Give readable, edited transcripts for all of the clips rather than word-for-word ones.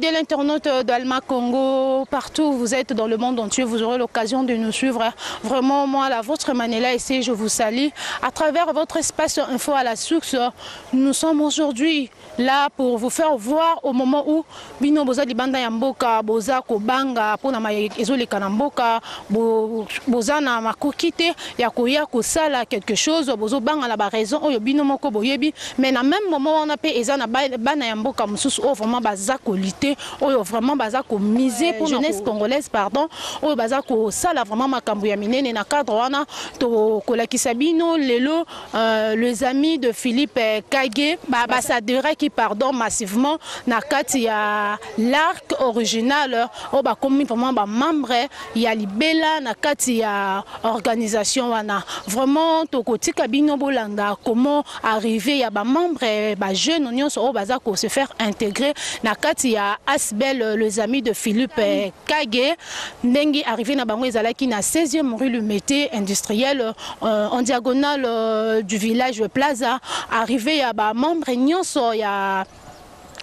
fidèles internautes d'Alma Congo, partout où vous êtes dans le monde entier, vous aurez l'occasion de nous suivre. Vraiment, moi, à votre manière ici, je vous salue. À travers votre espace Info à la Source, nous sommes aujourd'hui là pour vous faire voir au moment où Bino Boza Libanda Yamboka, Boza Kobanga, Ponama Ezoli Kanamboka, Boza na Makokite, Yakoya Kosala quelque chose, Bozo Banga la raison, Oyo Bino Moko Boyebi, mais na même moment on a payé Ezana Bana Yamboka Moussous, vraiment Bazako Lité, Oyo vraiment Bazako misé pour la jeunesse congolaise, pardon, Oyo Bazako Sala vraiment Makambu Yamine, na cadre wana, to Kolaki Sabino, Lelo, les amis de Philippe Kage, ambassadeur qui pardon massivement nakati ya l'arc original oba comme vraiment ba membre ya libela nakati ya organisation wana vraiment tokotika bino bolanda comment arriver ya ba membre ba jeune nyonso obaza ko se faire intégrer nakati ya Asbel les amis de Philippe Kage ndengi arrivé na bango ezalaki na 16e rue Lumete industriel en diagonale du village Plaza arrivé ya ba membre nyonso ya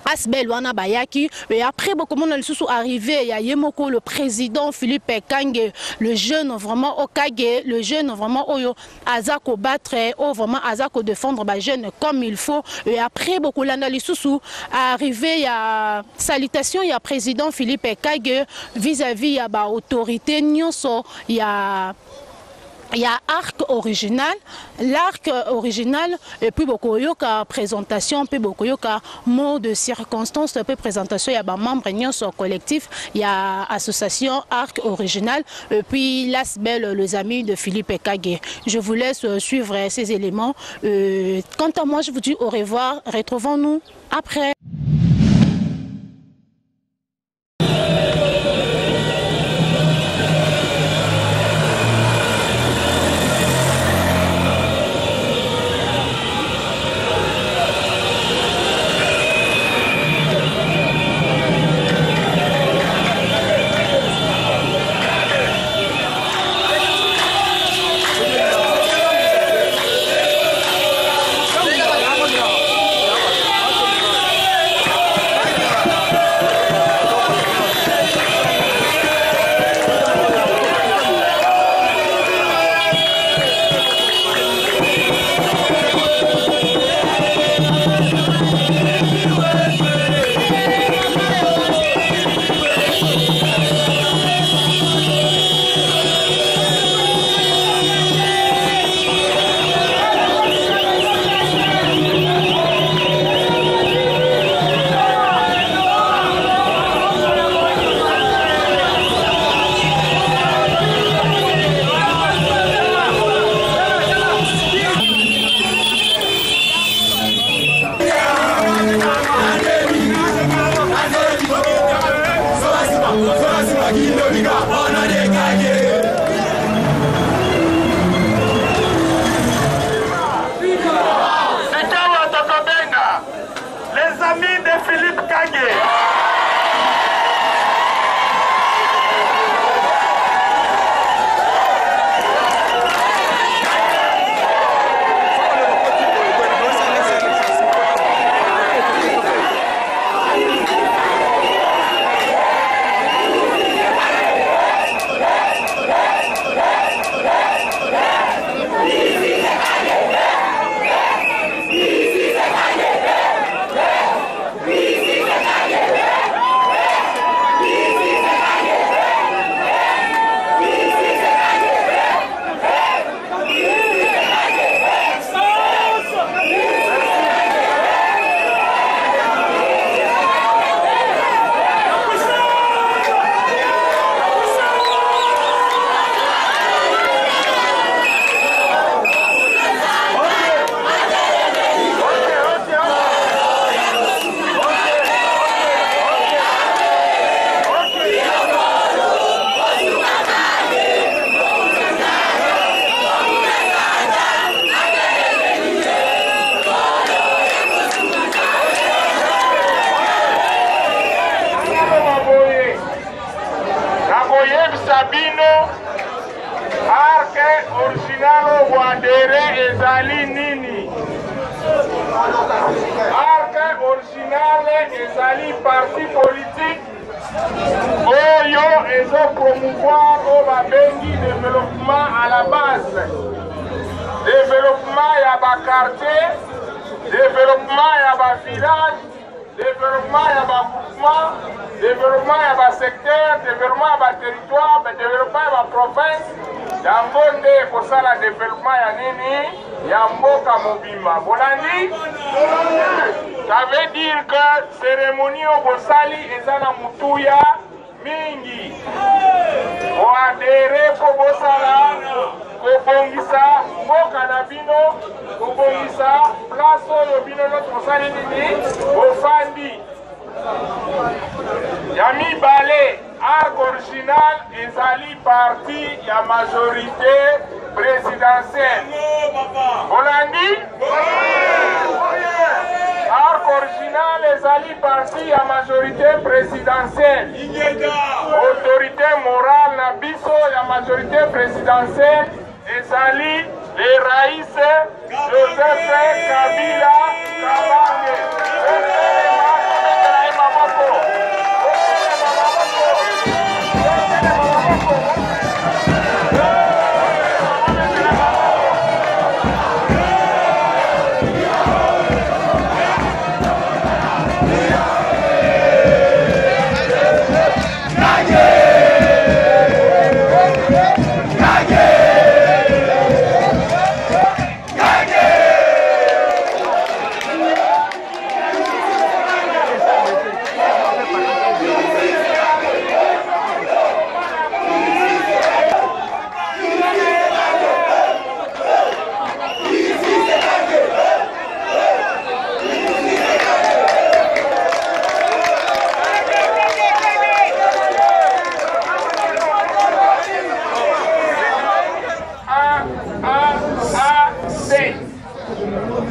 Asbel wana bayaki et après beaucoup de monde sont arrivé il y a Yemoko le président Philippe Kange le jeune vraiment au Kage le jeune vraiment oyo azako battre ou vraiment azako défendre ba jeune comme il faut et après beaucoup l'analyse arrivé il y a salutation il y a président Philippe Kage vis-à-vis ya ba autorité nyonso il y a arc original, l'arc original et puis beaucoup yoka présentation, puis beaucoup yoka mot de circonstance, puis présentation il y a membre nyonso collectif, il y a association arc original et puis l'Asbel les amis de Philippe Kage. Je vous laisse suivre ces éléments. Quant à moi, je vous dis au revoir. Retrouvons-nous après. Les amis de Philippe Kage. Sabino arc original Wandere ezali nini arc original ezali parti politique oyo ezopromouvoir oyo babengi développement à la base, développement ya baquartier, développement ya bavillage, développement ya bagroupement, développement ya basecteur, développement ya baterritoire, développement ya baprovince. Yango nde kosala développement ya nini ya mboka mobimba. Bolandi, ça veut dire que cérémonie au bosali eza na mutuya mingi. Oadere po bosala kobongisa mboka na bino, kobongisa place oyo bino nyonso bosali nini bofandi. Ya mibale arc original ezali parti ya majorité présidentielle. Bolandi? Arc original ezali parti ya majorité présidentielle. Autorité morale na biso ya majorité présidentielle ezali le Raïs Joseph Kabila Kabange.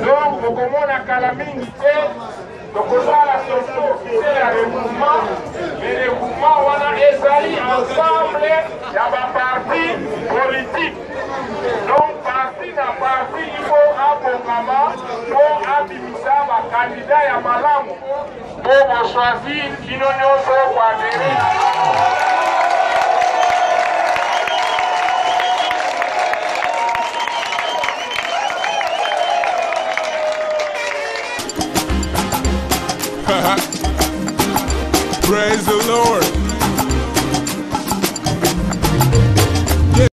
Donc, vous comprenez la minute, donc la société officielle à regroupement, mais les groupements on a essayé ensemble, il y a un parti politique. Donc, parti na parti, il faut un programme pour abimisa un candidat à Malam pour choisir une union pour adhérer. Praise the Lord.